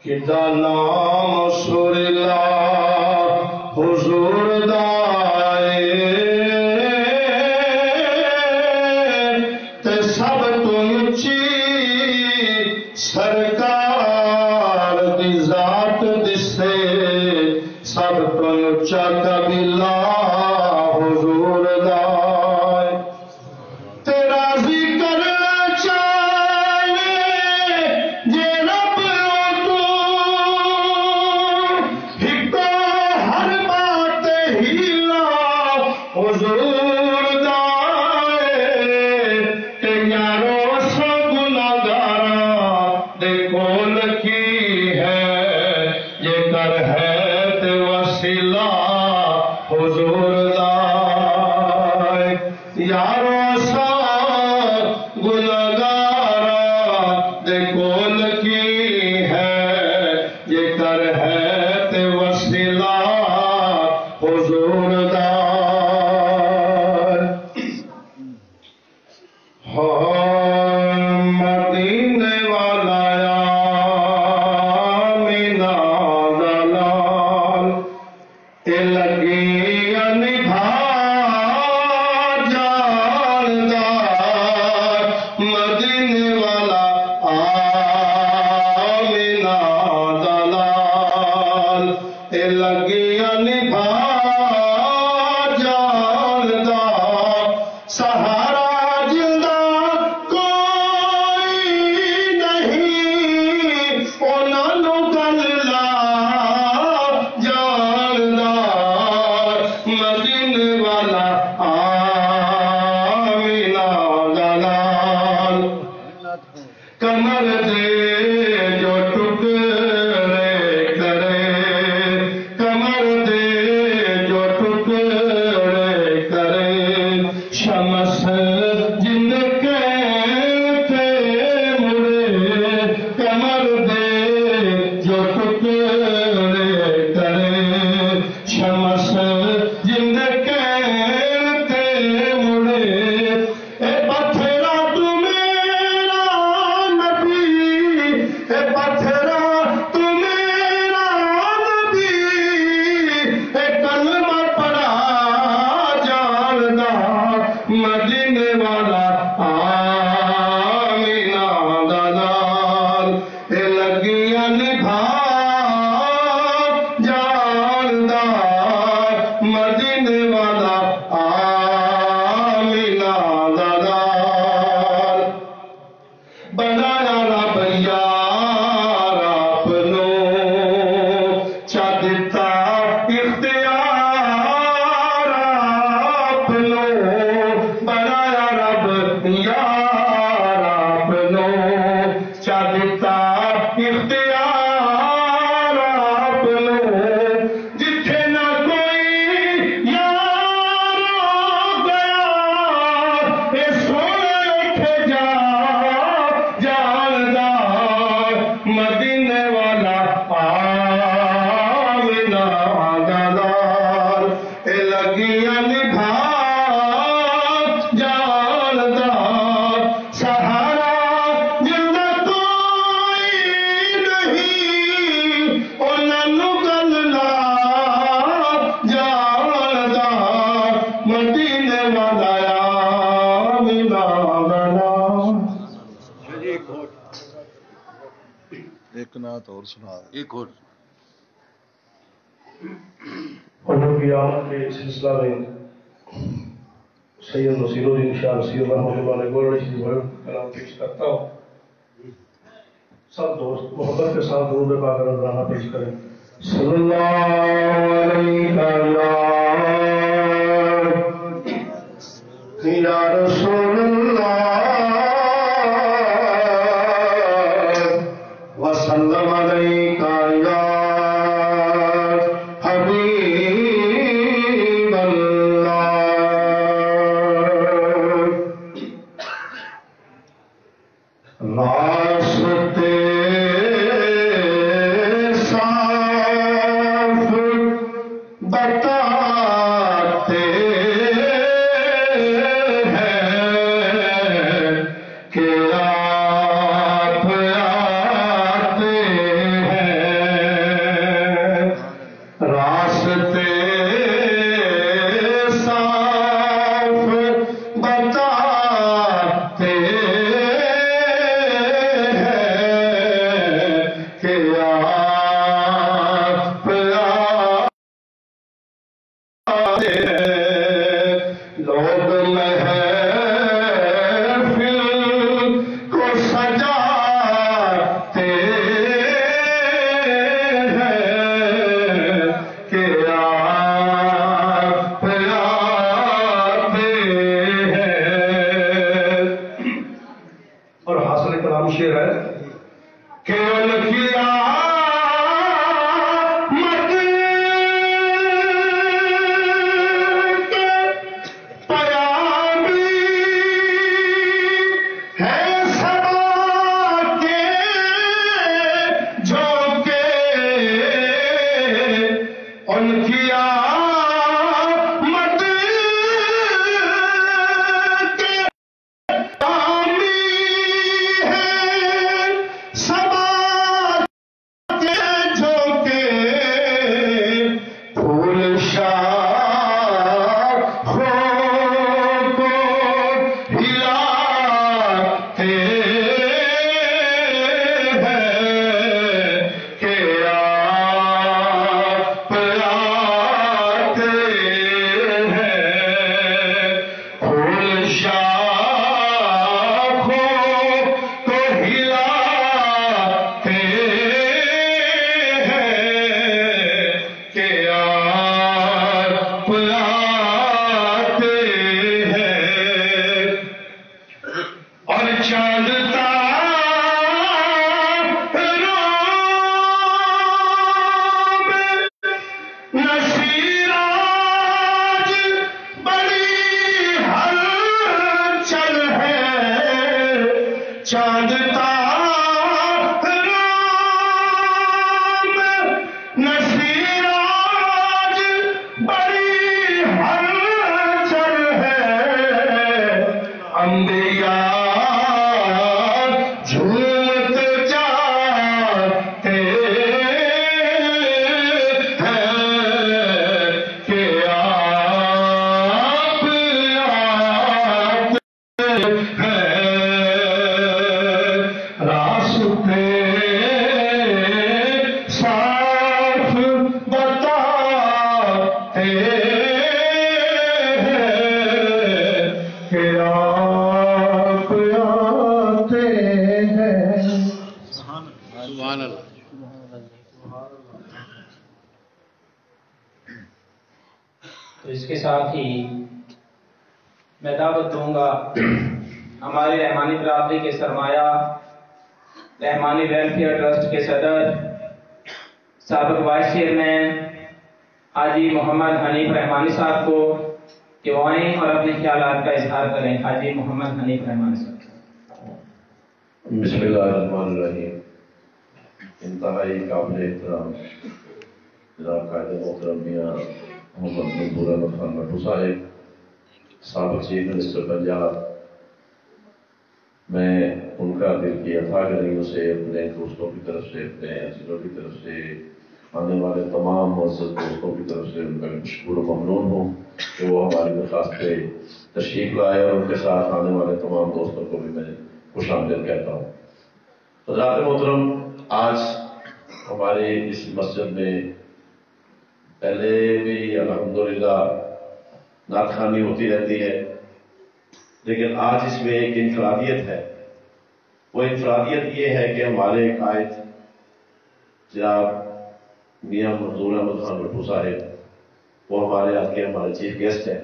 کدا نام سرلا حضور دائے تے سب تو اچھی سرکار دی ذات دسے سب تو اچا قبیلہ حضور دائے تے راضی کرنا چاہے جے رب تو ہکو ہر بات ہیلا حضور دائے تے یارو سو گناہگاراں دے کول کی ہے یہ کر ہے تے وسیلہ حضور دائے یارو سا گناہگاراں دے کول کی ہے یہ کر ہے تے وسیلہ حضور دائے مدینے والا آمینہ دلال اے لگی نبھا جاندار مدینے والا آمینہ دلال اے لگی نبھا جاندار سہارا جلدہ کوئی نہیں انہاں نو گل لا جاندار مدینے والا آمینہ دلال کمر دے جو ٹکڑے کرے کمر دے جو ٹکڑے کرے شمس جن کے تھے مڑے کمر دے جو ٹکڑے کرے شمس جن کے تھے مڑے اے پتھرا تو میرا نبی اے پتھرا تو میرا نبی اے کلمہ پڑھا جاندا مدینے والا آمینہ دلال اے لگیاں نبھا جاندا مدینے والا آمینہ دلال بنایا رب یار آپ نو چا دتا اختیار آپ نو بنایا رب یار آپ نو چا دتا اختیار آپ نو جتھے نہ کوئی یار گیا اے سونے اٹھے جاندار مدینے والا آمینہ دلال اے لگیاں نبھا جاندار سہارا جلدہ کوئی نہیں انہاں نو گل لا جاندار مدینے والا آمینہ دلال ایک نعت اور سنا دے۔ ایک اور حضور کی آمد کے سلسلہ میں سید نصیر الدین شاہ رسید رحمۃ اللہ علیہ گولڑی سے کلام پیش کرتا ہوں سب دوست محبت کے ساتھ درود پاک نذرانہ پیش کریں صلی اللہ علیہ یا رسول اللہ وسلم علیک یا حبیب اللہ راستے صاف بتاتے ہیں کہ آپ آتے ہیں شعر ہے کہ الفیا تو اس کے ساتھ ہی میں دعوت دوں گا ہمارے رحمانی برادری کے سرمایہ رحمانی ویلفیئر ٹرسٹ کے صدر سابق وائس چیئرمین حاجی محمد حنیف رحمانی صاحب کو کہ وہ آئیں اور اپنے خیالات کا اظہار کریں. حاجی محمد حنیف رحمانی صاحب. بسم اللہ الرحمن الرحیم. انتہائی قابل احترام جناب قائد محترم میاں محمد منظور احمد خان بٹو صاحب، سابق چیف منسٹر پنجاب، میں ان کا دل کی اتھاہ گہرائیوں سے اپنے دوستوں کی طرف سے، اپنے عزیزوں کی طرف سے، آنے والے تمام معزز دوستوں کی طرف سے ان کا مشکور و ممنون ہوں کہ وہ ہماری درخواست پہ تشریف لائے، اور ان کے ساتھ آنے والے تمام دوستوں کو بھی میں خوش آمدید کہتا ہوں. حضرات محترم، آج ہماری اس مسجد میں پہلے بھی الحمدللہ نعت خوانی ہوتی رہتی ہے، لیکن آج اس میں ایک انفرادیت ہے. وہ انفرادیت یہ ہے کہ ہمارے قائد جناب میاں منظور احمد خان بٹو صاحب وہ ہمارے آج کے ہمارے چیف گیسٹ ہیں.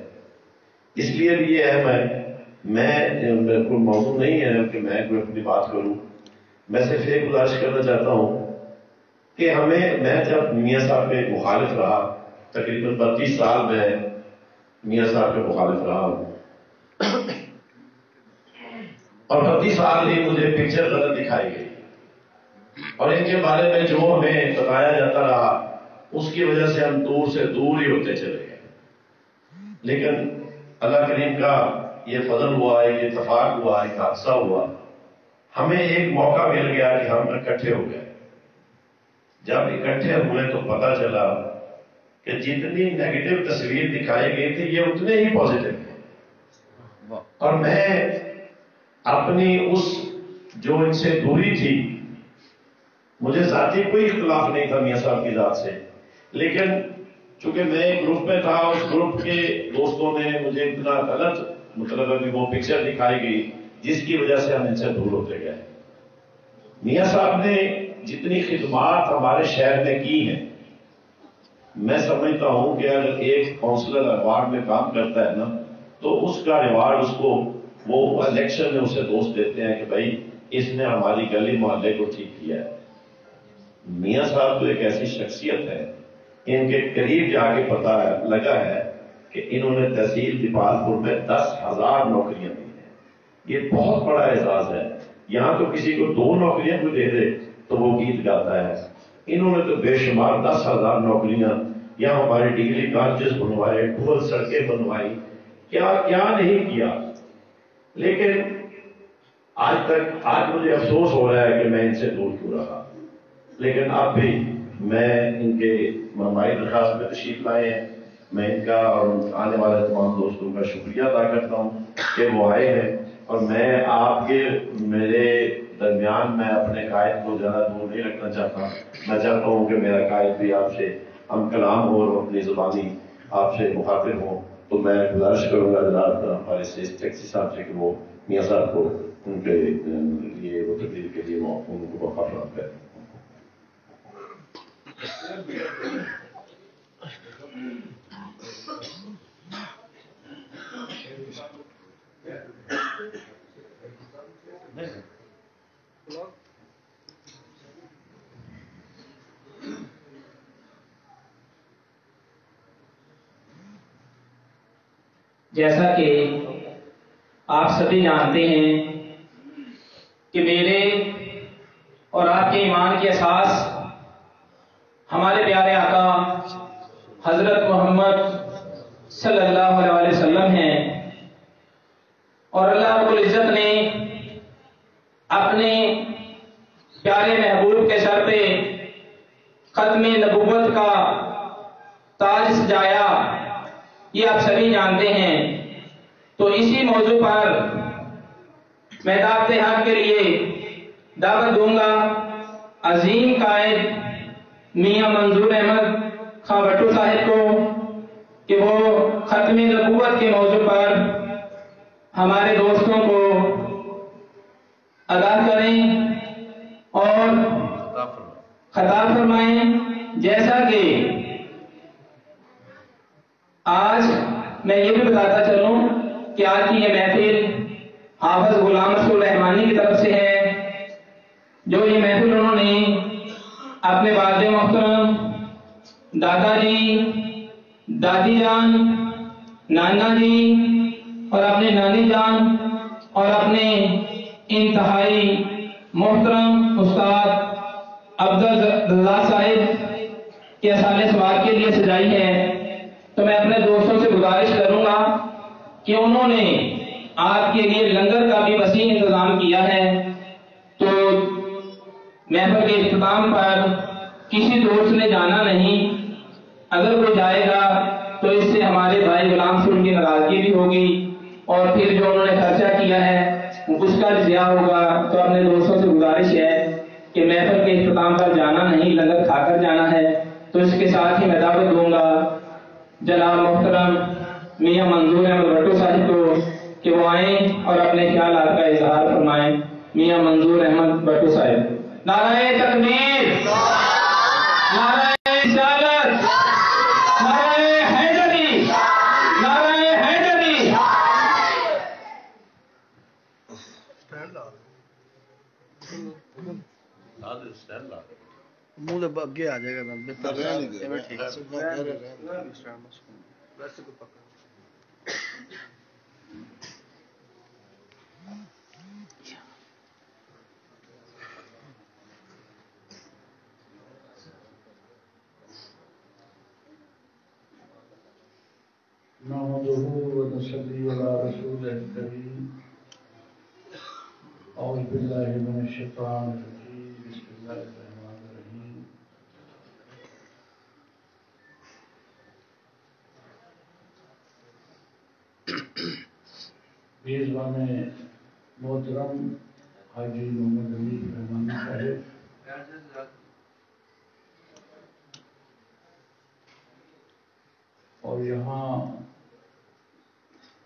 اس لیے بھی یہ ہے میں کوئی موضوع نہیں ہے کہ میں کوئی اپنی بات کروں. میں صرف ایک گزارش کرنا چاہتا ہوں کہ میں جب میاں صاحب کے مخالف رہا، تقریباً 32 سال میں میاں صاحب کے مخالف رہا ہوں، اور 32 سال ہی مجھے پکچر غلط دکھائی گئی، اور ان کے بارے میں جو ہمیں بتایا جاتا رہا اس کی وجہ سے ہم دور سے دور ہی ہوتے چلے گئے. لیکن اللہ کریم کا یہ فضل ہوا، ایک اتفاق ہوا، ایک حادثہ ہوا، ہمیں ایک موقع مل گیا کہ ہم اکٹھے ہو گئے. جب اکٹھے ہوئے تو پتا چلا کہ جتنی نیگیٹو تصویر دکھائی گئی تھی یہ اتنے ہی پازیٹو تھے. اور میں اپنی اس جو ان سے دوری تھی، مجھے ذاتی کوئی اختلاف نہیں تھا میاں صاحب کی ذات سے، لیکن چونکہ میں ایک گروپ میں تھا، اس گروپ کے دوستوں نے مجھے اتنا غلط مطلب وہ پکچر دکھائی گئی جس کی وجہ سے ہم ان سے دور ہوتے گئے. میاں صاحب نے جتنی خدمات ہمارے شہر میں کی ہیں، میں سمجھتا ہوں کہ اگر ایک کونسلر ایوارڈ میں کام کرتا ہے نا، تو اس کا ریوارڈ اس کو وہ الیکشن میں اسے دوست دیتے ہیں کہ بھائی اس نے ہماری گلی محلے کو ٹھیک کیا ہے۔ میاں صاحب تو ایک ایسی شخصیت ہے، ان کے قریب جا کے پتہ لگا ہے کہ انہوں نے تحصیل دیپال پور میں 10,000 نوکریاں دی ہیں۔ یہ بہت بڑا اعزاز ہے۔ یہاں تو کسی کو 2 نوکریاں کو دے دے تو وہ گیت گاتا ہے، انہوں نے تو بے شمار 10,000 نوکریاں یہاں ہمارے ڈگری کالجز بنوائے، ڈبل سڑکیں بنوائی، کیا کیا نہیں کیا۔ لیکن آج مجھے افسوس ہو رہا ہے کہ میں ان سے دور کیوں رہا، لیکن اب بھی میں ان کے مہمائی درخواست میں تشریف لائے ہیں، میں ان کا اور آنے والے تمام دوستوں کا شکریہ ادا کرتا ہوں کہ وہ آئے ہیں، اور میں آپ کے میرے درمیان میں اپنے قائد کو زیادہ دور نہیں رکھنا چاہتا۔ میں چاہتا ہوں کہ میرا قائد بھی آپ سے ہم کلام ہو اور اپنی زبانی آپ سے مخاطب ہوں، تو میں گزارش کروں گا جناب ہمارے ٹیکسی صاحب سے کہ وہ میاں صاحب کو ان کے لیے وہ تقریر کے لیے ان کو موقع فراہم کریں۔ جیسا کہ آپ سبھی جانتے ہیں کہ میرے اور آپ کے ایمان کی اساس ہمارے پیارے آقا حضرت محمد صلی اللہ علیہ وسلم ہیں، اور اللہ رب العزت نے اپنے پیارے محبوب کے سر پہ ختم نبوت کا تاج سجایا، یہ آپ سبھی جانتے ہیں۔ تو اسی موضوع پر میں دعوت حق کے لیے دعوت دوں گا عظیم قائد میاں منظور احمد خاں بٹو صاحب کو کہ وہ ختم نبوت کے موضوع پر ہمارے دوستوں کو آگاہ کریں اور خطاب فرمائیں۔ جیسا کہ آج میں یہ بھی بتاتا چلوں کہ آج کی یہ محفل حافظ غلام رسول رحمانی کی طرف سے ہے، جو یہ محفل انہوں نے اپنے والد محترم دادا جی، دادی جان، نانا جی اور اپنے نانی جان اور اپنے انتہائی محترم استاد عبدالرزاق صاحب کے سال سوال کے لیے سجائی ہے۔ تو میں اپنے دوستوں سے گزارش کروں گا کہ انہوں نے آپ کے لیے لنگر کا بھی وسیع انتظام کیا ہے، تو محفل کے اختتام پر کسی دوست نے جانا نہیں، اگر وہ جائے گا تو اس سے ہمارے بھائی غلام سے ان کی ناراضگی بھی ہوگی، اور پھر جو انہوں نے خرچہ کیا ہے اس کا بھی ضیاع ہوگا۔ تو اپنے دوستوں سے گزارش ہے کہ محفل کے اختتام پر جانا نہیں، لنگر کھا کر جانا ہے۔ تو اس کے ساتھ ہی میں دعوت دوں گا جناب محترم میاں منظور احمد بٹو صاحب کو کہ وہ آئیں اور اپنے خیالات کا اظہار فرمائیں۔ میاں منظور احمد بٹو صاحب۔ نعرہ تکبیر، نعرہ رسالت، نعرہ حیدری، نعرہ حیدری۔ منہ اگے آ جائے گا نحمده ونصلي على رسوله الكريم أعوذ بالله من الشيطان الرجيم بسم الله الرحمن الرحيم میزبان محترم حاجی محمد علی رحمانی صاحب، اور یہاں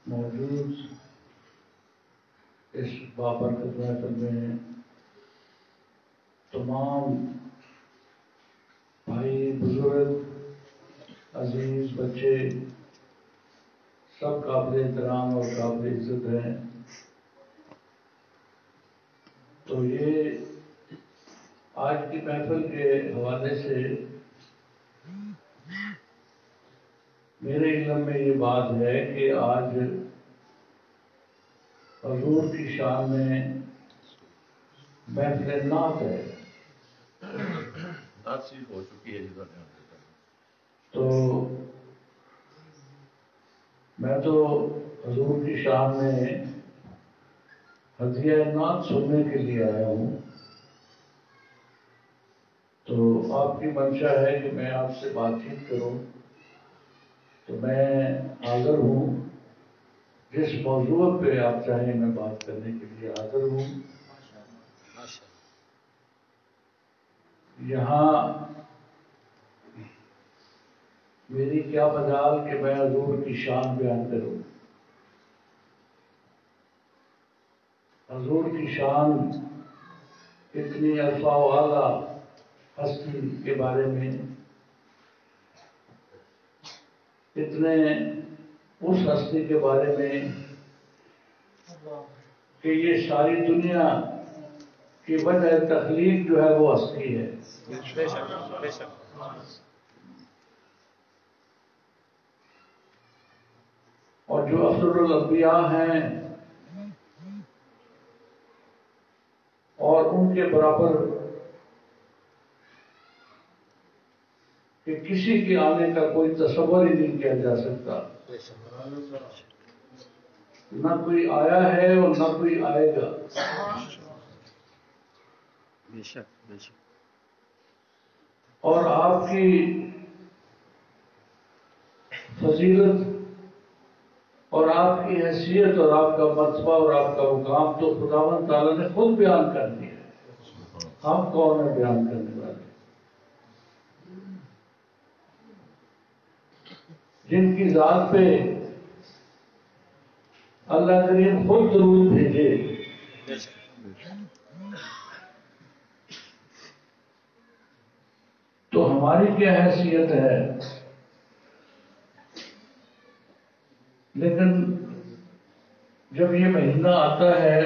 موجود اس بابرکت محفل میں تمام بھائی بزرگ عزیز بچے سب قابل احترام اور قابل عزت ہیں۔ تو یہ آج کی محفل کے حوالے سے میرے علم میں یہ بات ہے کہ آج حضور کی شان میں محفل نعت ہے، ہو چکی ہے جی۔ تو میں تو حضور کی شان میں ہدیہ نعت سننے کے لیے آیا ہوں، تو آپ کی منشا ہے کہ میں آپ سے بات چیت کروں، تو میں حاضر ہوں۔ جس موضوع پہ آپ چاہیں میں بات کرنے کے لیے حاضر ہوں۔ یہاں میری کیا مجال کہ میں حضور کی شان بیان کروں۔ حضور کی شان اتنی عرفہ و اعلیٰ ہستی کے بارے میں، اتنے اس ہستی کے بارے میں کہ یہ ساری دنیا کی وجہ تخلیق جو ہے وہ ہستی ہے۔ اور جو افضل الانبیاء ہیں اور ان کے برابر کہ کسی کے آنے کا کوئی تصور ہی نہیں کیا جا سکتا، نہ کوئی آیا ہے اور نہ کوئی آئے گا۔ اور آپ کی فضیلت اور آپ کی حیثیت اور آپ کا مرتبہ اور آپ کا مقام تو خداوند تعالیٰ نے خود بیان کر دیا ہے، ہم کون ہیں بیان کرنے والے؟ جن کی ذات پہ اللہ کریم خود درود بھیجے، تو ہماری کیا حیثیت ہے؟ لیکن جب یہ مہینہ آتا ہے،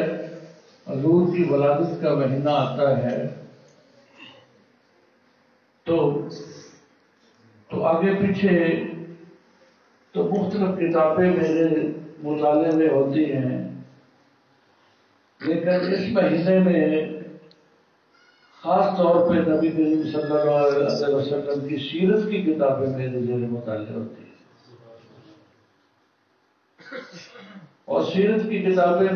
حضور کی ولادت کا مہینہ آتا ہے، تو آگے پیچھے تو مختلف کتابیں میرے مطالعے میں ہوتی ہیں، لیکن اس مہینے میں خاص طور پہ نبی کریم صلی اللہ علیہ وسلم کی سیرت کی کتابیں میرے زیر مطالعہ ہوتی ہیں۔ اور سیرت کی کتابیں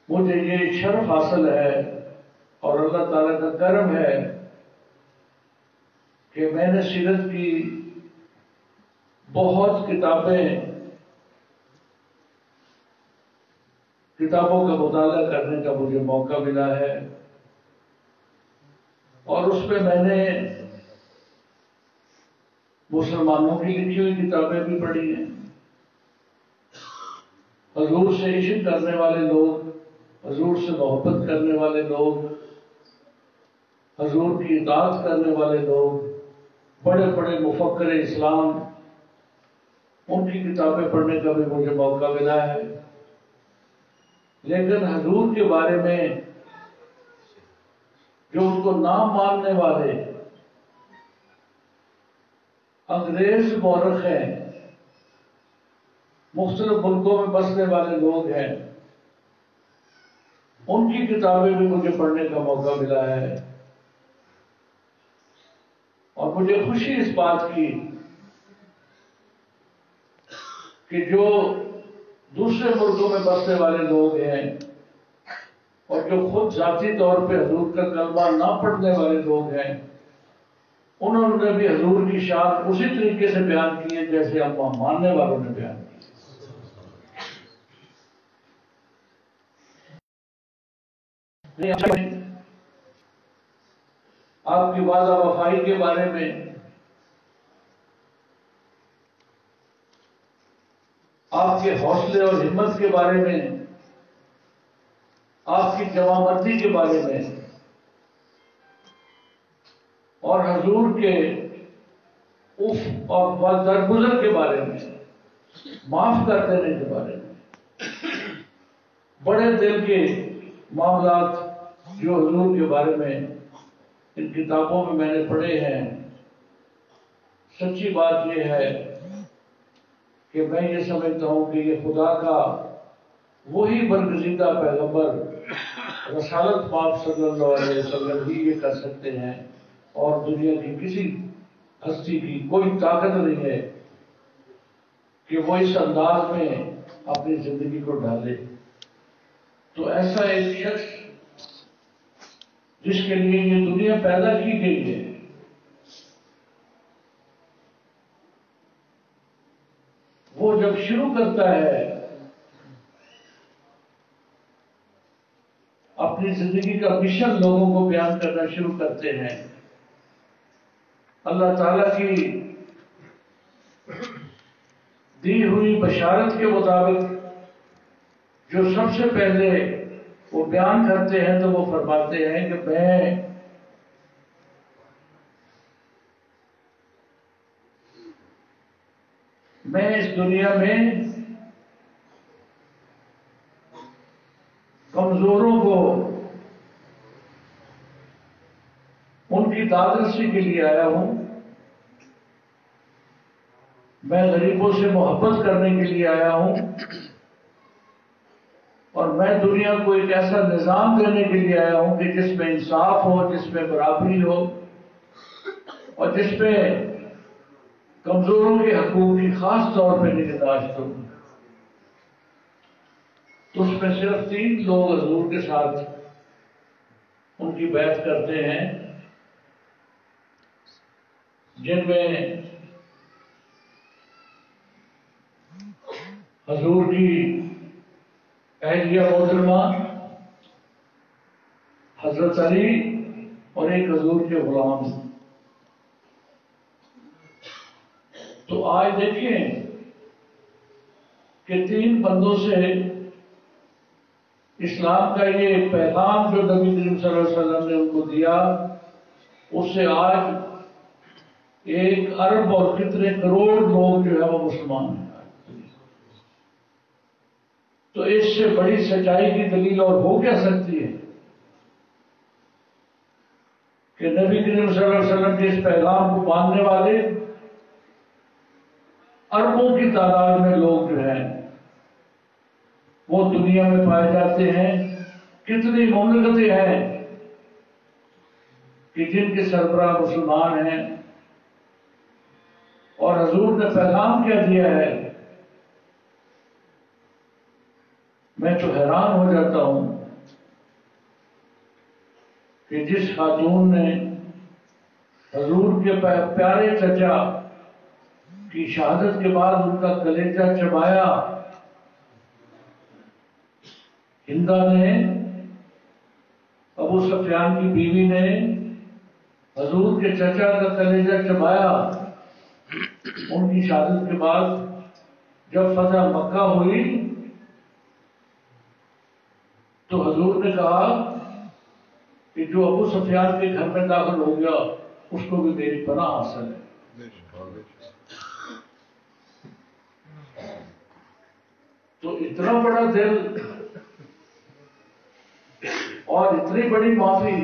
مجھے یہ شرف حاصل ہے اور اللہ تعالیٰ کا کرم ہے کہ میں نے سیرت کی بہت کتابوں کا مطالعہ کرنے کا مجھے موقع ملا ہے، اور اس میں نے مسلمانوں کی لکھی ہوئی کتابیں بھی پڑھی ہیں، حضور سے عشق کرنے والے لوگ، حضور سے محبت کرنے والے لوگ، حضور کی اطاعت کرنے والے لوگ، بڑے بڑے مفکر اسلام، ان کی کتابیں پڑھنے کا بھی مجھے موقع ملا ہے۔ لیکن حضور کے بارے میں جو ان کو نام ماننے والے انگریز مورخ ہیں، مختلف ملکوں میں بسنے والے لوگ ہیں، ان کی کتابیں بھی مجھے پڑھنے کا موقع ملا ہے، اور مجھے خوشی اس بات کی کہ جو دوسرے ملکوں میں بسنے والے لوگ ہیں اور جو خود ذاتی طور پہ حضور کا کلمہ نہ پڑھنے والے لوگ ہیں، انہوں نے بھی حضور کی شان اسی طریقے سے بیان کی ہے جیسے ہم ماننے والوں نے بیان کی۔ آپ کی وعدہ وفائی کے بارے میں، آپ کے حوصلے اور ہمت کے بارے میں، آپ کی جوانمردی کے بارے میں، اور حضور کے اف اور درگزر کے بارے میں، معاف کر دینے کے بارے میں، بڑے دل کے معاملات جو حضور کے بارے میں ان کتابوں میں نے پڑھے ہیں، سچی بات یہ ہے کہ میں یہ سمجھتا ہوں کہ یہ خدا کا وہی برگزیدہ پیغمبر رسالت پاک صلی اللہ علیہ وسلم ہی یہ کر سکتے ہیں، اور دنیا کی کسی ہستی کی کوئی طاقت نہیں ہے کہ وہ اس انداز میں اپنی زندگی کو ڈھالے۔ تو ایسا ایک شخص جس کے لیے یہ دنیا پیدا کی گئی ہے، وہ جب شروع کرتا ہے اپنی زندگی کا مشن لوگوں کو بیان کرنا شروع کرتے ہیں، اللہ تعالیٰ کی دی ہوئی بشارت کے مطابق جو سب سے پہلے وہ بیان کرتے ہیں تو وہ فرماتے ہیں کہ میں اس دنیا میں کمزوروں کو ان کی دادرسی کے لیے آیا ہوں، میں غریبوں سے محبت کرنے کے لیے آیا ہوں، اور میں دنیا کو ایک ایسا نظام دینے کے لیے آیا ہوں کہ جس میں انصاف ہو، جس میں برابری ہو، اور جس میں کمزوروں کے حقوق کی خاص طور پہ نگہداشت ہو۔ تو اس میں صرف 3 لوگ حضور کے ساتھ ان کی بیعت کرتے ہیں، جن میں حضور کی اہلیہ محترمہ حضرت علی اور ایک حضور کے غلام۔ تو آج دیکھیں کہ 3 بندوں سے اسلام کا یہ پیغام جو نبی کریم صلی اللہ علیہ وسلم نے ان کو دیا، اس سے آج 1 ارب اور کتنے کروڑ لوگ جو ہے وہ مسلمان ہیں۔ تو اس سے بڑی سچائی کی دلیل اور ہو کیا سکتی ہے کہ نبی کریم صلی اللہ علیہ وسلم کے اس پیغام کو ماننے والے اربوں کی تعداد میں لوگ جو ہیں وہ دنیا میں پائے جاتے ہیں۔ کتنی مملکتیں ہیں کہ جن کے سربراہ مسلمان ہیں، اور حضور نے پیغام کیا دیا ہے، میں تو حیران ہو جاتا ہوں کہ جس خاتون نے حضور کے پیارے چچا کی شہادت کے بعد ان کا کلیجہ چبایا، ہندا نے، ابو سفیان کی بیوی نے حضور کے چچا کا کلیجہ چبایا، ان کی شہادت کے بعد جب فتح مکہ ہوئی تو حضور نے کہا کہ جو ابو سفیان کے گھر میں داخل ہو گیا اس کو بھی میری پناہ حاصل ہے۔ تو اتنا بڑا دل اور اتنی بڑی معافی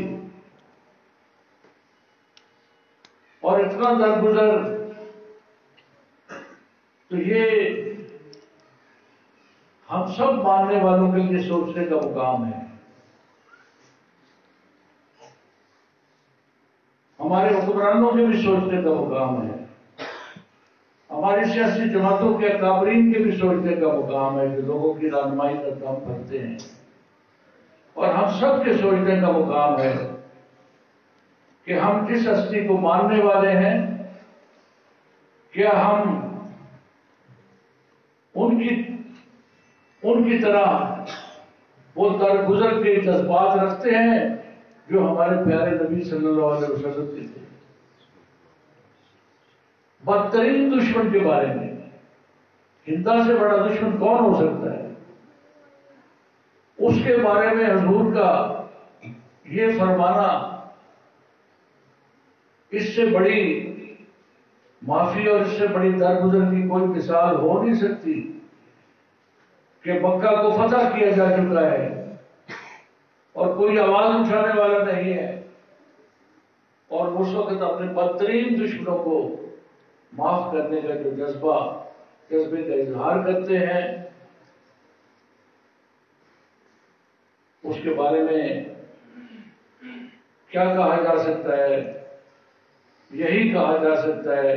اور اتنا درگزر، تو یہ ہم سب ماننے والوں کے لیے سوچنے کا مقام ہے۔ ہمارے حکمرانوں کے بھی سوچنے کا مقام ہے، ہماری سیاسی جماعتوں کے اکابرین کے بھی سوچنے کا مقام ہے جو لوگوں کی رہنمائی کا کام کرتے ہیں، اور ہم سب کے سوچنے کا مقام ہے کہ ہم جس ہستی کو ماننے والے ہیں، کیا ہم ان کی طرح وہ درگزر کے جذبات رکھتے ہیں جو ہمارے پیارے نبی صلی اللہ علیہ وسلم کے تھے۔ بدترین دشمن کے بارے میں ہندا سے بڑا دشمن کون ہو سکتا ہے؟ اس کے بارے میں حضور کا یہ فرمانا، اس سے بڑی معافی اور اس سے بڑی درگزر کی کوئی مثال ہو نہیں سکتی کہ مکہ کو فتح کیا جا چکا ہے اور کوئی آواز اٹھانے والا نہیں ہے، اور اس وقت اپنے بدترین دشمنوں کو معاف کرنے کا جو جذبے کا اظہار کرتے ہیں، اس کے بارے میں کیا کہا جا سکتا ہے؟ یہی کہا جا سکتا ہے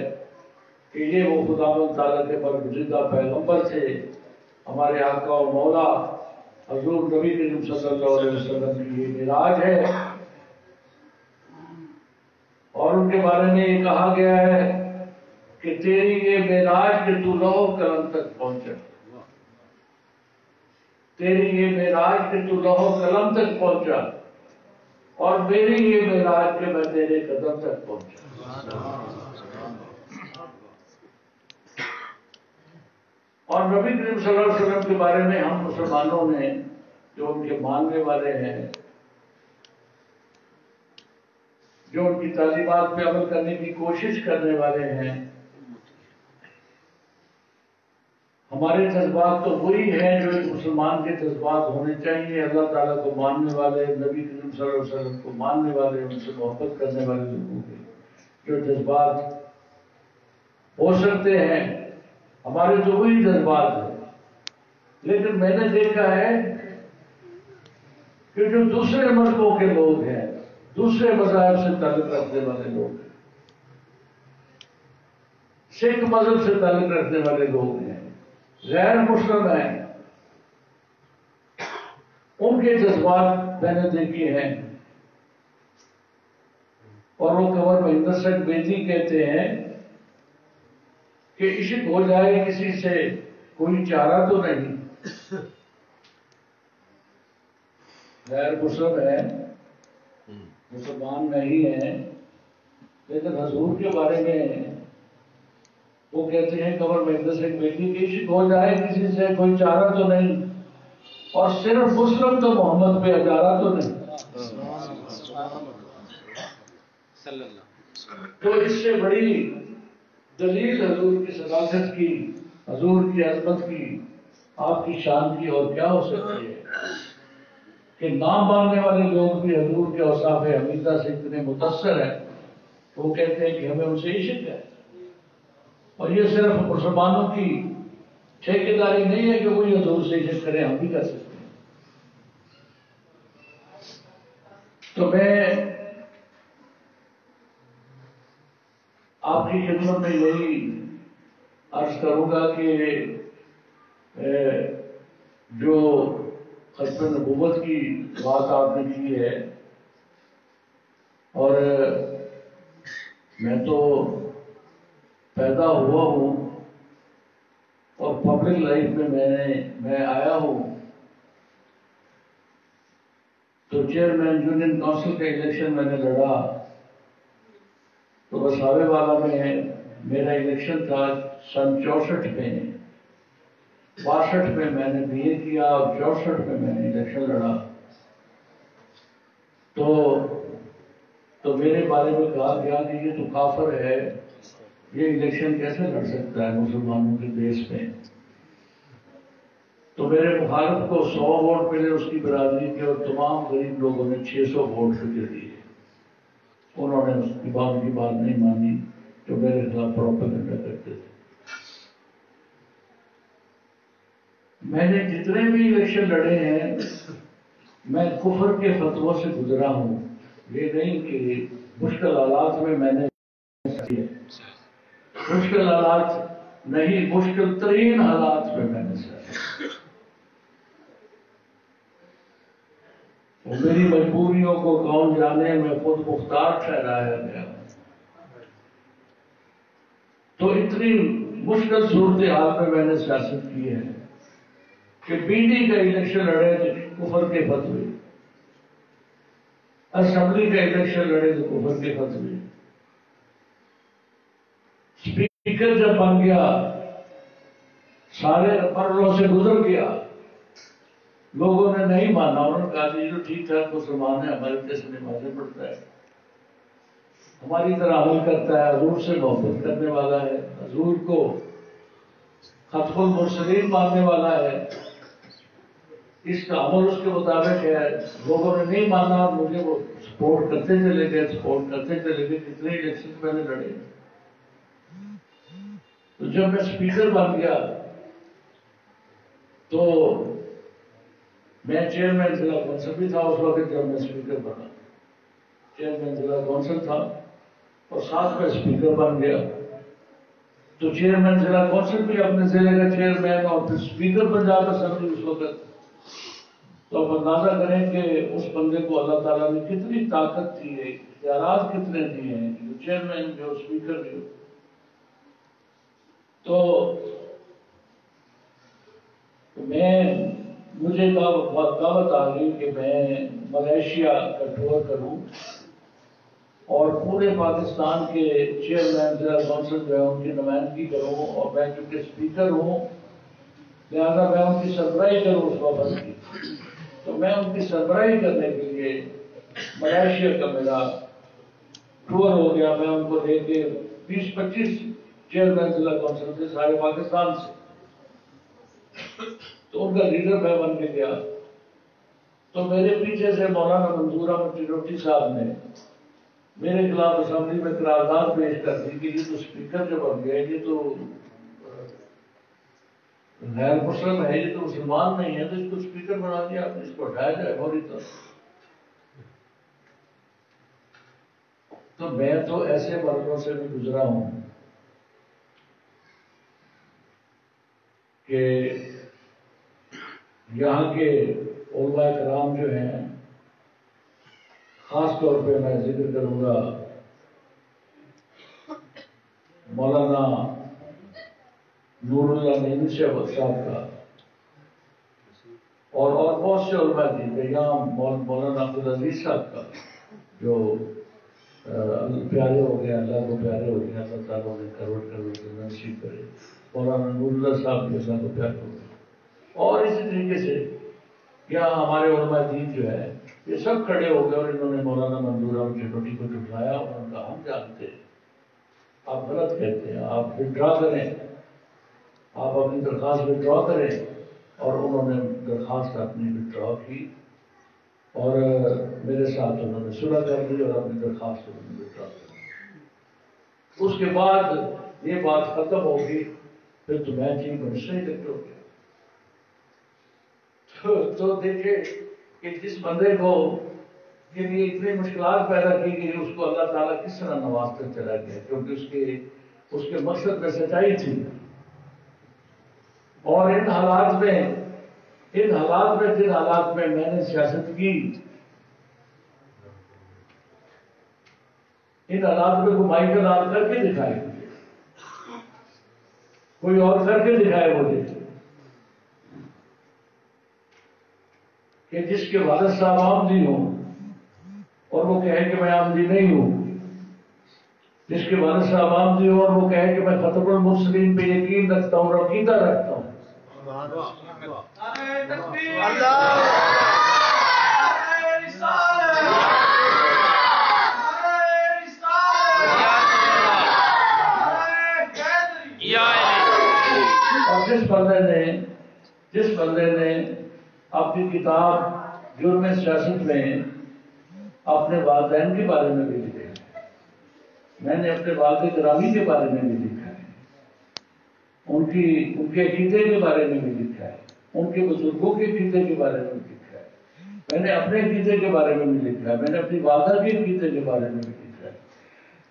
کہ یہ وہ خداوند تعالیٰ کے برگزیدہ پیغمبر تھے، ہمارے آقا و مولا حضور نبی کریم صلی اللہ علیہ وسلم کی یہ معراج ہے، اور ان کے بارے میں یہ کہا گیا ہے کہ تیری یہ معراج کہ تو لوح قلم تک پہنچا، تیری یہ معراج کہ تو لوح قلم تک پہنچا، اور میری یہ معراج کہ میں تیرے قدم تک پہنچا۔ اور نبی کریم صلی اللہ علیہ وسلم کے بارے میں ہم مسلمانوں نے جو ان کے ماننے والے ہیں، جو ان کی تعلیمات پہ عمل کرنے کی کوشش کرنے والے ہیں، ہمارے جذبات تو وہی ہیں جو ایک مسلمان کے جذبات ہونے چاہیے، اللہ تعالیٰ کو ماننے والے، نبی کریم صلی اللہ علیہ وسلم کو ماننے والے، ان سے محبت کرنے والے لوگوں کے جو جذبات ہو سکتے ہیں، ہمارے تو وہی جذبات ہیں۔ لیکن میں نے دیکھا ہے کہ جو دوسرے مذہبوں کے لوگ ہیں، دوسرے مذاہب سے تعلق رکھنے والے لوگ ہیں، سکھ مذہب سے تعلق رکھنے والے لوگ ہیں، غیر مسلم ہیں، ان کے جذبات میں نے دیکھے ہیں، اور وہ کنور مہندر سنگھ بیدی کہتے ہیں کہ عشق ہو جائے کسی سے کوئی چارہ تو نہیں، غیر مسلم ہے، مسلمان نہیں ہے، لیکن حضور کے بارے میں وہ کہتے ہیں کنور مہندر سنگھ بیدی کہ عشق ہو جائے کسی سے کوئی چارہ تو نہیں، اور صرف مسلم تو محمد پہ ہزارہ تو نہیں۔ تو اس سے بڑی دلیل حضور کی صداقت کی، حضور کی عظمت کی، آپ کی شان کی اور کیا ہو سکتی ہے کہ نام ماننے والے لوگ بھی حضور کے اوصاف حمیدہ سے اتنے متاثر ہیں، وہ کہتے ہیں کہ ہمیں ان سے عشق ہے۔ اور یہ صرف مسلمانوں کی ٹھیکیداری نہیں ہے کہ وہی حضور سے عشق کریں، ہم بھی کر سکتے ہیں۔ تو میں آپ کی خدمت میں یہی عرض کروں گا کہ جو ختم نبوت کی بات آپ نے کی ہے، اور میں تو پیدا ہوا ہوں اور پبلک لائف میں میں آیا ہوں، تو چیئرمین یونین کونسل کا الیکشن میں نے لڑا، تو بساوے والا میں میرا الیکشن تھا سن 64 میں، 62 میں میں نے بی اے کیا اور 64 میں میں نے الیکشن لڑا۔ تو میرے بارے میں کہا گیا کہ یہ تو کافر ہے، یہ الیکشن کیسے لڑ سکتا ہے مسلمانوں کے دیش میں۔ تو میرے مخالف کو 100 ووٹ ملے اس کی برادری کے، اور تمام غریب لوگوں نے 600 ووٹ فکر دیے۔ انہوں نے اس کی بات نہیں مانی، جو میرے خلاف پروپیگنڈا کرتے تھے۔ میں نے جتنے بھی الیکشن لڑے ہیں، میں کفر کے فتووں سے گزرا ہوں، یہ نہیں کہ مشکل حالات میں نے مشکل حالات نہیں، مشکل ترین حالات میں نے میری مجبوریوں کو کون جانے، میں خود مختار ٹھہرایا گیا۔ تو اتنی مشکل صورتحال میں نے سیاست کی ہے کہ بی ڈی کا الیکشن لڑے تو کفر کے فتوے، اسمبلی کا الیکشن لڑے تو کفر کے فتوے، اسپیکر جب بن گیا سارے مرحلوں سے گزر گیا، لوگوں نے نہیں مانا، انہوں نے کہا کہ جو ٹھیک ٹھاک مسلمان ہے، ہمارے دیش میں نمازیں پڑھتا ہے، ہماری طرح عمل کرتا ہے، حضور سے محبت کرنے والا ہے، حضور کو ختم المرسلین ماننے والا ہے، اس کا عمل اس کے مطابق ہے. لوگوں نے نہیں مانا اور مجھے وہ سپورٹ کرتے چلے گئے کتنے الیکشن میں نے لڑے. تو جب میں اسپیکر بن گیا تو میں چیئرمین ضلع کونسل بھی تھا اس وقت جب میں اسپیکر بنا. چیئرمین ضلع کونسل تھا اور ساتھ میں اسپیکر بن گیا. تو چیئرمین ضلع کونسل بھی اپنے ضلع کا چیئرمین اور پھر اسپیکر پنجاب اسمبلی اس وقت. تو اب اندازہ کریں کہ اس بندے کو اللہ تعالیٰ نے کتنی طاقت دی ہے, اختیارات کتنے دیے ہیں, جو چیئرمین بھی ہو اسپیکر بھی ہو. تو مجھے دعوت آ گئی کہ میں ملیشیا کا ٹور کروں اور پورے پاکستان کے چیئرمین ضلع کونسل جو ہے ان کی نمائندگی کروں, اور میں کیونکہ اسپیکر ہوں لہٰذا میں ان کی سربراہی کروں اس وقت کی. تو میں ان کی سربراہی کرنے کے لیے ملیشیا کا میرا ٹور ہو گیا. میں ان کو لے کے 20-25 چیئرمین ضلع کونسل سے سارے پاکستان سے, تو ان کا لیڈر میں بن کے گیا. تو میرے پیچھے سے مولانا منظور احمد ٹیروٹی صاحب نے میرے خلاف اسمبلی میں قرارداد پیش کر دی کہ یہ تو اسپیکر جو بن گئے یہ تو غیر مسلم ہے, یہ تو مسلمان نہیں ہے, تو اس کو اسپیکر بنا دیا آپ نے, اس کو ہٹایا جائے فوری طور. تو میں تو ایسے مردوں سے بھی گزرا ہوں کہ یہاں کے علماء کرام جو ہیں, خاص طور پہ میں ذکر کروں گا مولانا نور اللہ نعیمی صاحب کا, اور بہت سے علماء تھے یہاں, مولانا عبدالعزیز صاحب کا جو پیارے ہو گئے, اللہ کو پیارے ہو گئے, اللہ تعالیٰ نے کروڑ کے نصیب کرے. مولانا نور اللہ صاحب بھی اللہ کو پیارے ہو گئے. اور اسی طریقے سے یہاں ہمارے علماء دین جو ہے یہ سب کھڑے ہو گئے اور انہوں نے مولانا منظور احمد ٹیروٹی کو جھٹلایا اور انہوں نے کہا ہم جانتے ہیں آپ غلط کہتے ہیں, آپ وڈرا کریں, آپ اپنی درخواست وڈرا کریں. اور انہوں نے درخواست اپنی وڈرا کی اور میرے ساتھ انہوں نے صلح کر لی اور اپنی درخواست انہوں نے وڈرا کر لی. اس کے بعد یہ بات ختم ہوگی, پھر تو میں چیف منسٹر ہی کرتے ہو گیا. تو دیکھیں کہ جس بندے کو کے لیے اتنی مشکلات پیدا کی گئی اس کو اللہ تعالیٰ کس طرح نواز کر چلا گیا, کیونکہ اس کے مقصد میں سچائی تھی. اور ان حالات میں جن حالات میں میں نے سیاست کی, ان حالات میں گمائی کا نام کر کے دکھائے, کوئی اور کر کے دکھائے مجھے کہ جس کے والد صاحب آمدی ہوں اور وہ کہے کہ میں آمدی نہیں ہوں, جس کے والد صاحب آمدی ہوں اور وہ کہے کہ میں خطب المرسلین پہ یقین رکھتا ہوں اور عقیدہ رکھتا ہوں. اور جس بندے نے اپنی کتاب جرم سیاست میں اپنے والدین کے بارے میں بھی لکھا ہے, میں نے اپنے والد گرامی کے بارے میں بھی لکھا ہے, ان کے عقیدے کے بارے میں بھی لکھا ہے, ان کے بزرگوں کے عقیدے کے بارے میں بھی لکھا ہے, میں نے اپنے عقیدے کے بارے میں بھی لکھا ہے, میں نے اپنی والدہ کے عقیدے کے بارے میں بھی لکھا ہے,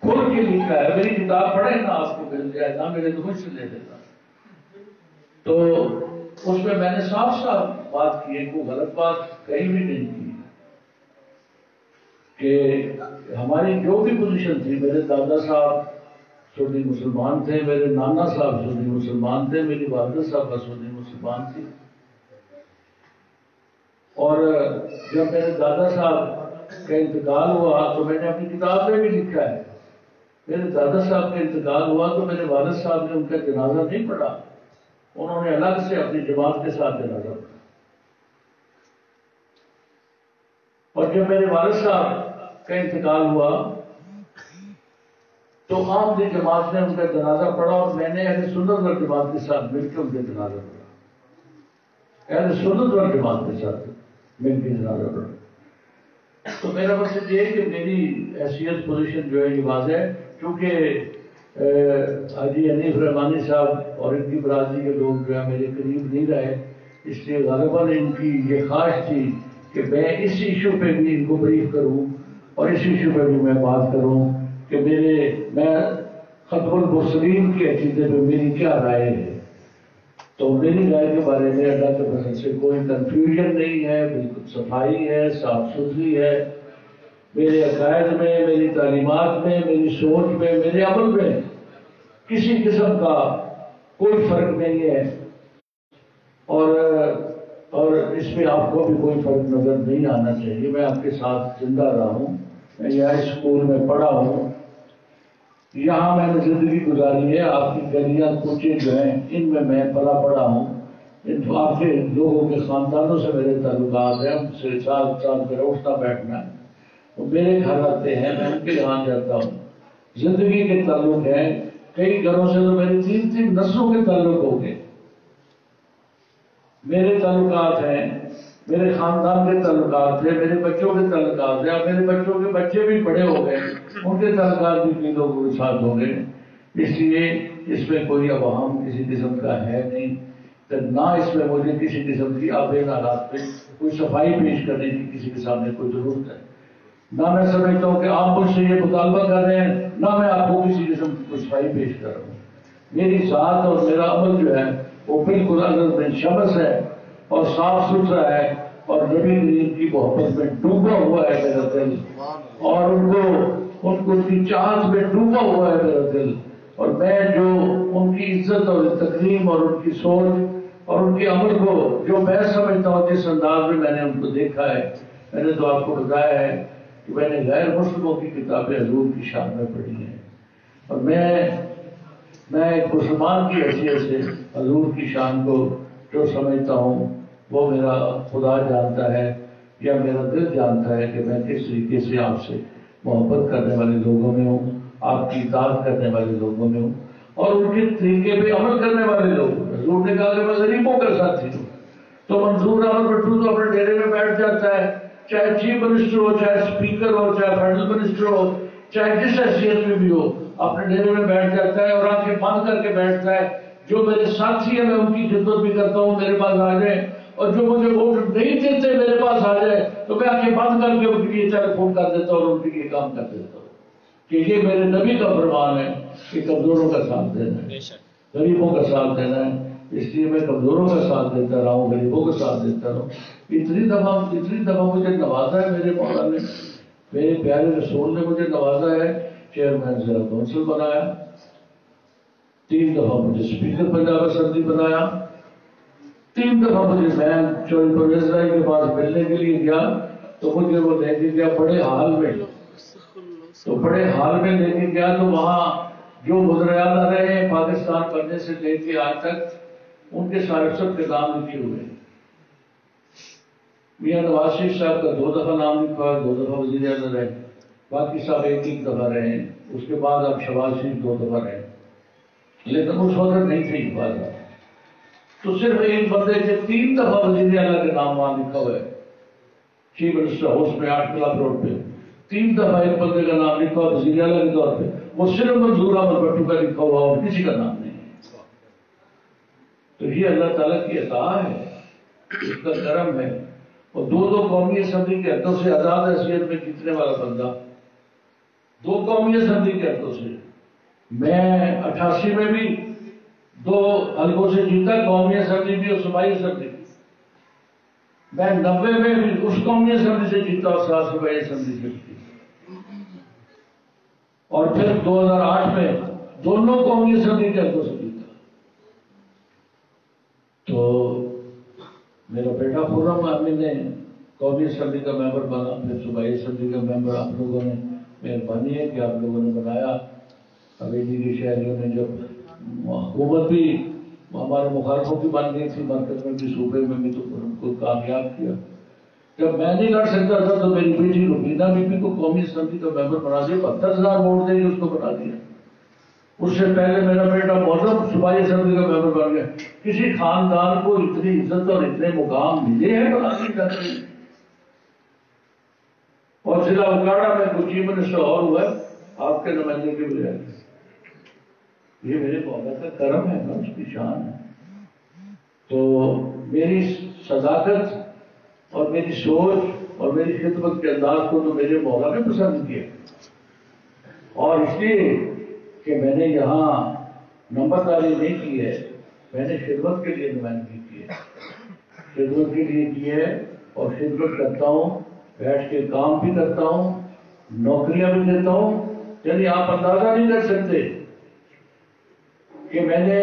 کھول کے لکھا ہے. میری کتاب پڑھے نہ آپ کو مل جائے, نہ میرے تو مجھ سے لے لینا. تو اس میں نے صاف صاف بات کی ہے, کوئی غلط بات کہیں بھی نہیں کی کہ ہماری جو بھی پوزیشن تھی, میرے دادا صاحب سنی مسلمان تھے, میرے نانا صاحب سنی مسلمان تھے, میری والدہ صاحبہ سنی مسلمان تھی. اور جب میرے دادا صاحب کا انتقال ہوا تو میں نے اپنی کتاب میں بھی لکھا ہے, میرے دادا صاحب کا انتقال ہوا تو میرے والد صاحب نے ان کا جنازہ نہیں پڑھا, انہوں نے الگ سے اپنی جماعت کے ساتھ جنازہ پڑھا. اور جب میرے والد صاحب کا انتقال ہوا تو عام جماعت نے ان کا جنازہ پڑھا اور میں نے اہل سنت والجماعت کے ساتھ مل کے ان کا جنازہ پڑھا. اہل سنت والجماعت کے ساتھ مل کے جنازہ پڑھا. تو میرا مقصد یہ ہے کہ میری حیثیت پوزیشن جو ہے یہ واضح ہے. چونکہ حاجی حنیف رحمانی صاحب اور ان کی برادری کے لوگ جو ہے میرے قریب نہیں رہے، اس لیے غالباً ان کی یہ خواہش تھی کہ میں اس ایشو پہ بھی ان کو بریف کروں اور اس ایشو پہ بھی میں بات کروں کہ میں ختم المرسلین کے عقیدے پہ میری کیا رائے ہے. تو میری رائے کے بارے میں اللہ کے فضل سے کوئی کنفیوژن نہیں ہے، بالکل صفائی ہے، صاف ستھری ہے. میرے عقائد میں، میری تعلیمات میں، میری سوچ میں، میرے عمل میں کسی قسم کا کوئی فرق نہیں ہے، اور اس میں آپ کو بھی کوئی فرق نظر نہیں آنا چاہیے. میں آپ کے ساتھ زندہ رہا ہوں، میں یہاں اسکول میں پڑھا ہوں، یہاں میں نے زندگی گزاری ہے. آپ کی گلیاں کوچے جو ہیں ان میں پلا پڑا ہوں. آپ کے لوگوں کے خاندانوں سے میرے تعلقات ہیں، ان سے ساتھ میرا اٹھنا بیٹھنا ہے. وہ میرے گھر آتے ہیں، میں ان کے یہاں جاتا ہوں. زندگی کے تعلق ہیں، کئی گھروں سے تو میرے 3 نسلوں کے تعلق ہو گئے. میرے تعلقات ہیں، میرے خاندان کے تعلقات ہیں، میرے بچوں کے تعلقات ہیں. اب میرے بچوں کے بچے بھی بڑے ہو گئے، ان کے تعلقات بھی کئی لوگوں کے ساتھ ہو گئے. اس لیے اس میں کوئی عوام کسی قسم کا ہے نہیں، تو نہ اس میں مجھے کسی قسم کی آبین حالات پہ کوئی صفائی پیش کرنے کی کسی کے سامنے کوئی ضرورت ہے. نہ میں سمجھتا ہوں کہ آپ مجھ سے یہ مطالبہ کر رہے ہیں، نہ میں آپ کو کسی قسم کی کوئی صفائی پیش کر رہا ہوں. میری ذات اور میرا عمل جو ہے وہ بالکل اندر میں شمس ہے اور صاف ستھرا ہے، اور نبی کریم کی محبت میں ڈوبا ہوا ہے میرا دل، اور ان کو کی چاہت میں ڈوبا ہوا ہے میرا دل. اور میں جو ان کی عزت اور تکریم اور ان کی سوچ اور ان کے عمل کو جو میں سمجھتا ہوں جس انداز میں نے ان کو دیکھا ہے، میں نے تو آپ کو بتایا ہے کہ میں نے غیر مسلموں کی کتابیں حضور کی شان میں پڑھی ہیں، اور میں ایک مسلمان کی حیثیت سے حضور کی شان کو جو سمجھتا ہوں وہ میرا خدا جانتا ہے یا میرا دل جانتا ہے کہ میں کس طریقے سے آپ سے محبت کرنے والے لوگوں میں ہوں، آپ کی اطاعت کرنے والے لوگوں میں ہوں، اور ان کے طریقے پہ عمل کرنے والے لوگ. حضور نے کہا کہ میں غریبوں کا ساتھی ہوں. تو منظور احمد بٹو تو اپنے ڈیرے میں بیٹھ جاتا ہے، چاہے چیف منسٹر ہو، چاہے اسپیکر ہو، چاہے فیڈرل منسٹر ہو، چاہے جس حیثیت میں بھی ہو، اپنے ڈیرے میں بیٹھ جاتا ہے اور آنکھیں بند کر کے بیٹھتا ہے. جو میرے ساتھی ہیں میں ان کی خدمت بھی کرتا ہوں، میرے پاس آ جائیں، اور جو مجھے ووٹ نہیں دیتے میرے پاس آ جائے تو میں آنکھیں بند کر کے ان کے لیے ٹیلی فون کر دیتا ہوں اور ان کے لیے کام کر دیتا ہوں. کہ یہ میرے نبی کا فرمان ہے کہ کمزوروں کا ساتھ دینا ہے، غریبوں کا ساتھ دینا ہے. اس لیے میں کمزوروں کا ساتھ دیتا رہا ہوں، غریبوں کا ساتھ دیتا رہا ہوں. اتنی دفعہ مجھے نوازا ہے میرے مولا نے، میرے پیارے رسول نے مجھے نوازا ہے. چیئرمین ضلع کونسل بنایا، 3 دفعہ مجھے اسپیکر پنجاب اسمبلی بنایا، 3 دفعہ مجھے میں چوہدری پرویز رائی کے پاس ملنے کے لیے گیا تو مجھے وہ لے کے گیا بڑے حال میں. تو بڑے حال میں لے کے گیا تو وہاں جو وزرائے آ رہے ہیں پاکستان بننے سے لے کے آج تک ان کے سب کے نام لکھے ہوئے ہیں. میاں نواز شریف صاحب کا 2 دفعہ نام لکھا ہے، 2 دفعہ وزیر اعظم رہے، باقی صاحب 1 دفعہ رہے ہیں. اس کے بعد اب شہباز شریف 2 دفعہ رہے، لیکن اس وقت نہیں تھی بات. تو صرف ایک بندے کے 3 دفعہ وزیر اعلیٰ کا نام وہاں لکھا ہوا ہے چیف منسٹر ہاؤس میں 8 کلاب روڈ پہ. 3 دفعہ ایک بندے کا نام لکھا ہوا وزیر اعلیٰ کے طور پہ، وہ صرف منظور احمد بٹو کا لکھا ہوا اور کسی کا نام نہیں. تو یہ اللہ تعالیٰ کی عطا ہے، اس کا کرم ہے. اور 2 قومی اسمبلی کے حقوں سے آزاد حیثیت میں جیتنے والا بندہ، 2 قومی اسمبلی کے حقوں سے. میں 88 میں بھی 2 حلقوں سے جیتا، قومی اسمبلی بھی اور صوبائی اسمبلی بھی. میں 90 میں بھی اس قومی اسمبلی سے جیتا اور 7 صوبائی اسمبلی سے جیتا، اور پھر 2008 میں دونوں قومی اسمبلی کے حقوں سے جیتا. تو میرا بیٹا خرم احمد نے قومی اسمبلی کا ممبر بنا، پھر صوبائی اسمبلی کا ممبر. آپ لوگوں نے مہربانی ہے کہ آپ لوگوں نے بنایا. حویلی کے شہریوں نے جب حکومت بھی ہمارے مخالفوں کی بن گئی تھی، مرکز میں بھی صوبے میں بھی، تو ان کو کامیاب کیا. جب میں نہیں لڑ سکتا تھا تو میری بیٹی روبینہ بی بی کو قومی اسمبلی کا ممبر بنا دیا، 72,000 ووٹ دے کے اس کو بنا دیا. اس سے پہلے میرا بیٹا موظف صوبائی اسمبلی کا ممبر بن گیا. کسی خاندان کو اتنی عزت اور اتنے مقام ملے ہیں اور ضلع اکاڑا میں کچھ چیف منسٹر اور ہوا ہے آپ کے نمائندے کے بجائے. یہ میرے مولا کا کرم ہے نا، اس کی شان ہے. تو میری صداقت اور میری سوچ اور میری خدمت کے انداز کو تو میرے مولا نے پسند کیا، اور اس لیے کہ میں نے یہاں نمبرداری نہیں کی ہے، میں نے خدمت کے لیے نمائندگی کی ہے، خدمت کے لیے کی ہے اور خدمت کرتا ہوں، بیٹھ کے کام بھی کرتا ہوں، نوکریاں بھی دیتا ہوں. یعنی آپ اندازہ نہیں کر سکتے کہ میں نے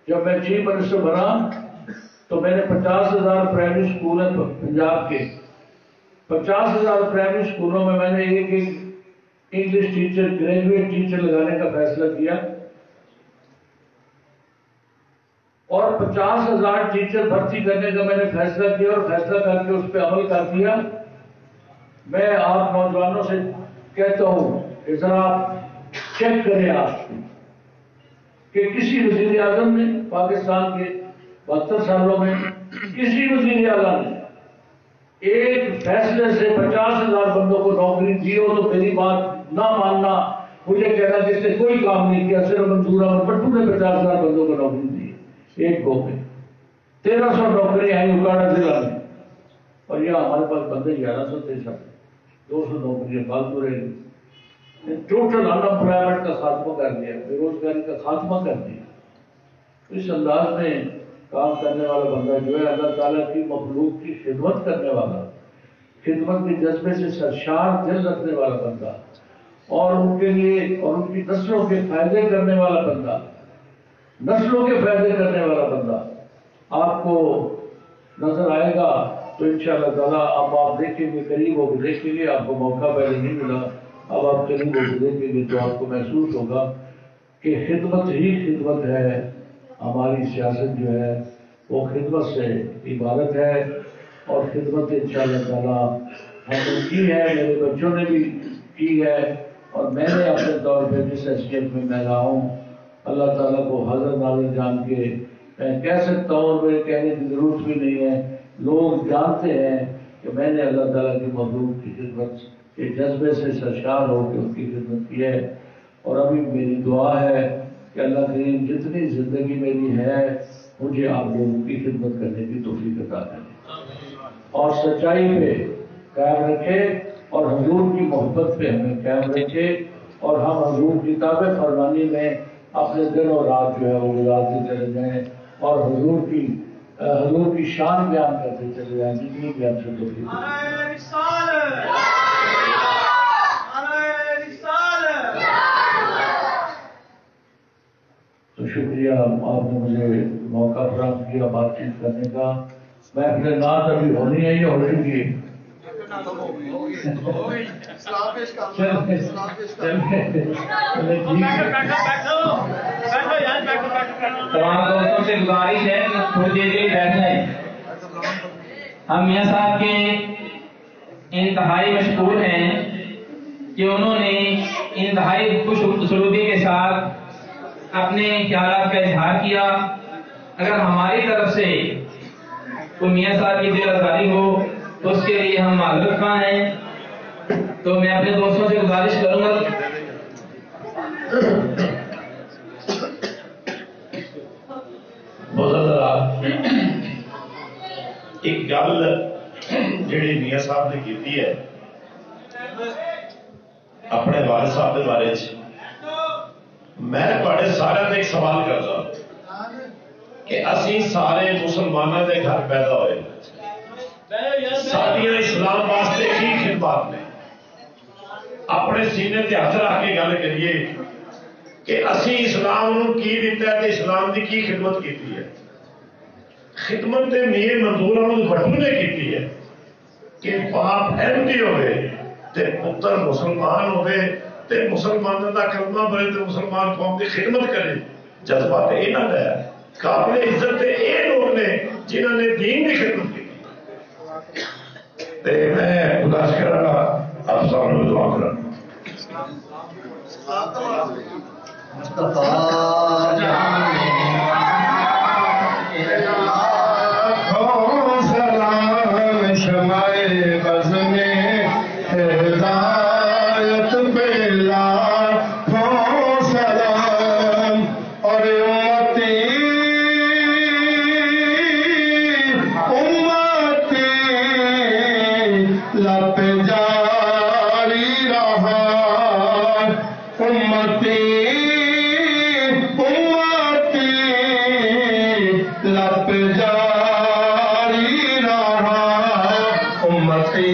جب میں چیف منسٹر بنا تو میں نے 50,000 پرائمری اسکول ہیں پنجاب کے، 50,000 پرائمری اسکولوں میں نے ایک انگلش ٹیچر، گریجویٹ ٹیچر لگانے کا فیصلہ کیا، اور 50,000 ٹیچر بھرتی کرنے کا میں نے فیصلہ کیا اور فیصلہ کر کے اس پہ عمل کر دیا. میں آپ نوجوانوں سے کہتا ہوں کہ ذرا چیک کریں آپ کہ کسی وزیر اعظم نے پاکستان کے 72 سالوں میں کسی وزیر اعظم نے ایک فیصلے سے 50,000 بندوں کو نوکری دی ہو تو میری بات نہ ماننا، مجھے کہنا کہ اس نے کوئی کام نہیں کیا. صرف منظور احمد پٹو نے 50,000 بندوں کو نوکری دی ایک گو میں. 1300 نوکری آئی اکاڑا ضلع میں، اور یہ ہمارے پاس بندے 1163، 200 نوکریاں فالتو رہ گئی. ٹوٹل ان امپلائمنٹ کا خاتمہ کر دیا، بے روزگاری کا خاتمہ کر دیا. اس انداز میں کام کرنے والا بندہ جو ہے اللہ تعالیٰ کی مخلوق کی خدمت کرنے والا، خدمت کے جذبے سے سرشار دل رکھنے والا بندہ، اور ان کے لیے اور ان کی نسلوں کے فائدے کرنے والا بندہ، نسلوں کے فائدے کرنے والا بندہ آپ کو نظر آئے گا. تو انشاءاللہ تعالیٰ اب آپ دیکھیں گے، قریب ہو کے دیکھیں گے. آپ کو موقع پہلے نہیں ملا، اب آپ قریب ہو کے دیکھیں گے تو آپ کو محسوس ہوگا کہ خدمت ہی خدمت ہے. ہماری سیاست جو ہے وہ خدمت سے عبارت ہے، اور خدمت انشاءاللہ تعالیٰ ہم نے کی ہے، میرے بچوں نے بھی کی ہے، اور میں نے اپنے طور پہ جس حیثیت میں میں رہا ہوں اللہ تعالیٰ کو حاضر ناظر جان کے میں کہہ سکتا ہوں، اور میرے کہنے کی ضرورت بھی نہیں ہے. لوگ جانتے ہیں کہ میں نے اللہ تعالیٰ کی مخلوق کی خدمت کے جذبے سے سرشار ہو کے ان کی خدمت کی ہے. اور ابھی میری دعا ہے کہ اللہ کریم جتنی زندگی میری ہے مجھے آپ لوگوں کی خدمت کرنے کی توفیق عطا کرے اور سچائی پہ قائم رکھے، اور حضور کی محبت پہ ہمیں قائم رکھے، اور ہم حضور کی تابع فرمانی میں اپنے دن اور رات جو ہے وہ گزارتے چلے جائیں، اور حضور کی شان بیان کرتے چلے جائیں جتنی بھی ہم سے توفیق تو شکریہ آپ نے مجھے موقع فراہم کیا بات چیت کرنے کا. میں اپنے نعت ابھی ہونی ہے یا ہو چکی ہے؟ تمام دوستوں سے گزارش ہے کہ تھوڑی دیر کے لیے بیٹھ جائیں. ہم میاں صاحب کے انتہائی مشکور ہیں کہ انہوں نے انتہائی خوش اسلوبی کے ساتھ اپنے خیالات کا اظہار کیا. اگر ہماری طرف سے کوئی میاں صاحب کی دل آزاری ہو تو اس کے لیے ہم معذرت خواہ ہیں. تو میں اپنے دوستوں سے گزارش کروں گا ایک گل جڑی میاں صاحب نے کی ہے اپنے والد صاحب کے بارے میں تھوڑے سارے ایک سوال کرتا کہ اسی سارے مسلمانوں کے گھر پیدا ہوئے، سارے اسلام واسطے کی خدمات نے اپنے سینے تے ہاتھ رکھ کے گل کریے کہ اسی اسلام کی دیتا ہے، اسلام کی کی خدمت کی ہے. خدمت میر منظور احمد بٹو نے کی ہے کہ باپ احمدی ہوئے تے پتر مسلمان ہوئے تے مسلمانوں کا کلمہ پڑھے تے مسلمان قوم کی خدمت کرے. جذبات یہاں کا ہے، قابل عزت یہ لوگ نے جنہوں نے دین کی خدمت کی. میں گزارش کروں گا آپ سب دعا کروں. ہدایت پہ لاکھوں سلام اور امتی لب جاری رہا امتی لب جاری رہا امتی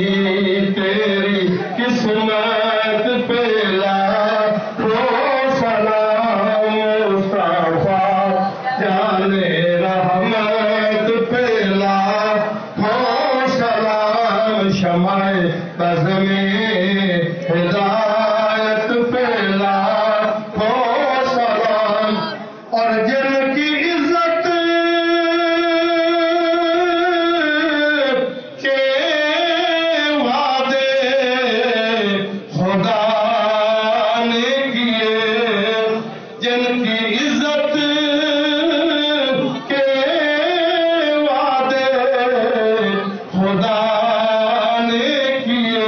تیری قسمت پہ لاکھوں سلام مصطفیٰ جانے رحمت پہ لاکھوں سلام شمع بز میں ہدایت پہ لاکھوں سلام اور جن کی عزت کے وعدے خدا نے کیے جن کی عزت کے وعدے خدا نے کیے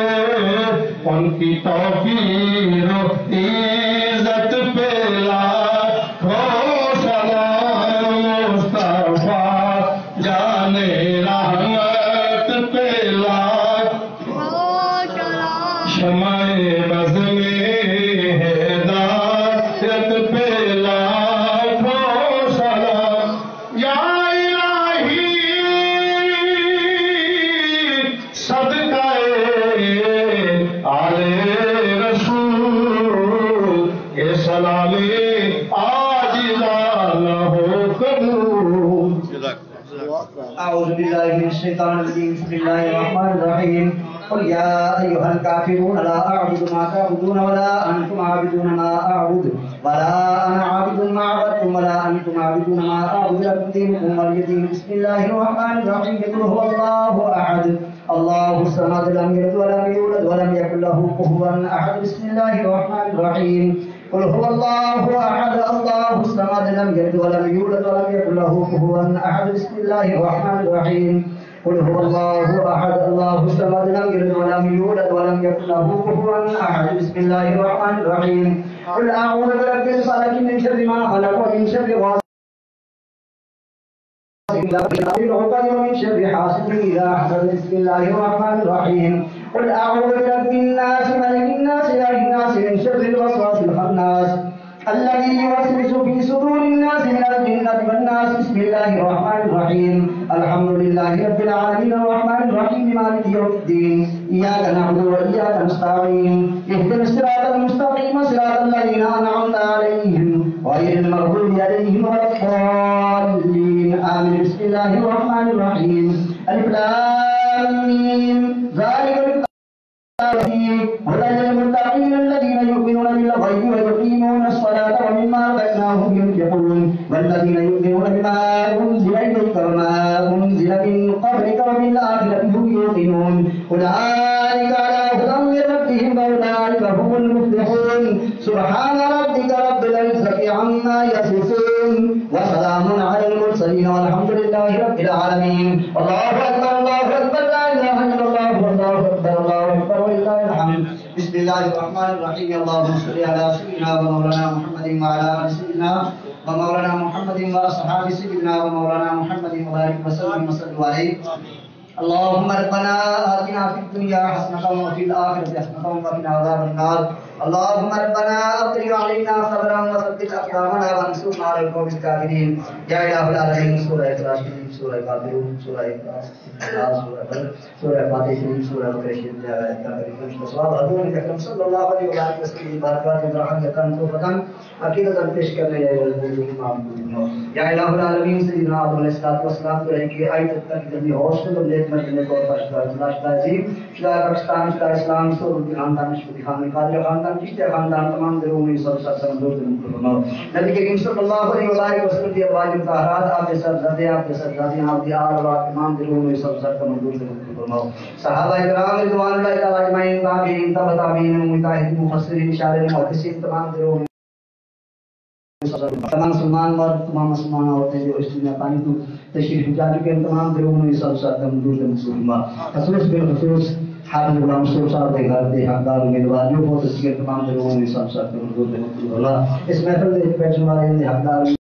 ان کی توقیر و عزت پہ لاکھوں سلام مصطفیٰ جانے رحمت پہ لاکھوں شمع بز میں ہدایت پہ لاکھوں سلام یا الہی صدقہ آل رسول کے سلامی عاجزانہ ہو قبول أعوذ بالله من الشيطان الرجيم بسم الله الرحمن الرحيم قل يا أيها الكافرون لا أعبد ما تعبدون ولا أنتم عابدون ما أعبد ولا أنا عابد ما عبدتم ولا أنتم عابدون ما أعبد لكم دينكم ولي دين بسم الله الرحمن الرحيم قل هو الله أحد الله الصمد لم يلد ولم يولد ولم يكن له كفوا أحد بسم الله الرحمن الرحيم قل هو الله أحد الله الصمد لم يلد ولم يولد ولم يكن له كفوا أحد بسم الله الرحمن الرحيم قل هو الله أحد الله الصمد لم يلد ولم يولد ولم يكن له كفوا أحد بسم الله الرحمن الرحيم قل أعوذ برب الفلق من شر ما خلق ومن شر غاسق ومن شر حاسد إذا حسد بسم الله الرحمن الرحيم قل أعوذ برب الناس ملك الناس إله الناس من شر الوسواس الخناس الذي يوسوس في صدور الناس من الجنة والناس بسم الله الرحمن الرحيم الحمد لله رب العالمين الرحمن الرحيم مالك يوم الدين إياك نعبد وإياك نستعين اهدنا الصراط المستقيم صراط الذين أنعمت عليهم غير المغضوب عليهم ولا الضالين آمين بسم الله الرحمن الرحيم ألف لام ميم ذلك هدى للمتقين الذين يؤمنون بالغيب ويقيمون الصلاة ومما رزقناهم ينفقون والذين يؤمنون بما أنزل إليك وما أنزل من قبلك وبالآخرة هم يوقنون أولئك على هدى من ربهم وأولئك هم المفلحون سبحان ربك رب العزة عما يصفون وسلام على المرسلين والحمد لله رب العالمين الله أكبر الله أكبر لا إله إلا الله والله أكبر الله أكبر ولله الحمد بسم الله الرحمن الرحيم اللهم صل على سيدنا ومولانا محمد وعلى آل سيدنا ومولانا محمد وأصحاب سيدنا ومولانا محمد وبارك وسلم وصلوا عليه اللهم ربنا آتنا في الدنيا حسنة وفي الآخرة حسنة وقنا عذاب النار اللهم ربنا أطلع علينا صبرا وثبت أقدامنا وانصرنا على القوم الكافرين يا إله العالمين سورة إخلاص سورة كافرون سورة إخلاص سورة فاتحة سورة بقرة الكافرين صلى الله عليه وسلم باركات رحمة توفة عقيدة پیش کرنے یا الہ العالمین سیدنا آدم علیہ الصلوۃ والسلام کو رہی کہ آیت تک جلدی ہوش میں لیٹ مجنے کو فرشتہ عظیم شدا پاکستان شدا اسلام سو خاندان شفیع خان قادر خاندان چشتیہ خاندان تمام دروں میں سب سب دور دن کو فرماؤ نبی کریم صلی اللہ علیہ وسلم کی ازواج مطہرات آپ کے سرزدے آپ کے سرزادیاں آپ کے آل و تمام دروں میں سب سب دور دن کو فرماؤ صحابہ کرام رضوان اللہ تعالی اجمعین تابعین تبع تابعین مجتہدین مفسرین شارحین محدثین تمام دروں تمام مسلمان مرد تمام مسلمان عورتیں جو اس دنیا پانی تو تشریف جا چکے ہیں تمام دلوں میں سب سے دم دور دم سلما خصوص بالخصوص حافظ غلام مصطفیٰ صاحب کے گھر کے حقدار امیدوار جو بہت اچھی تمام لوگوں نے سب ساتھ اس محفل کے بیٹھنے والے حقدار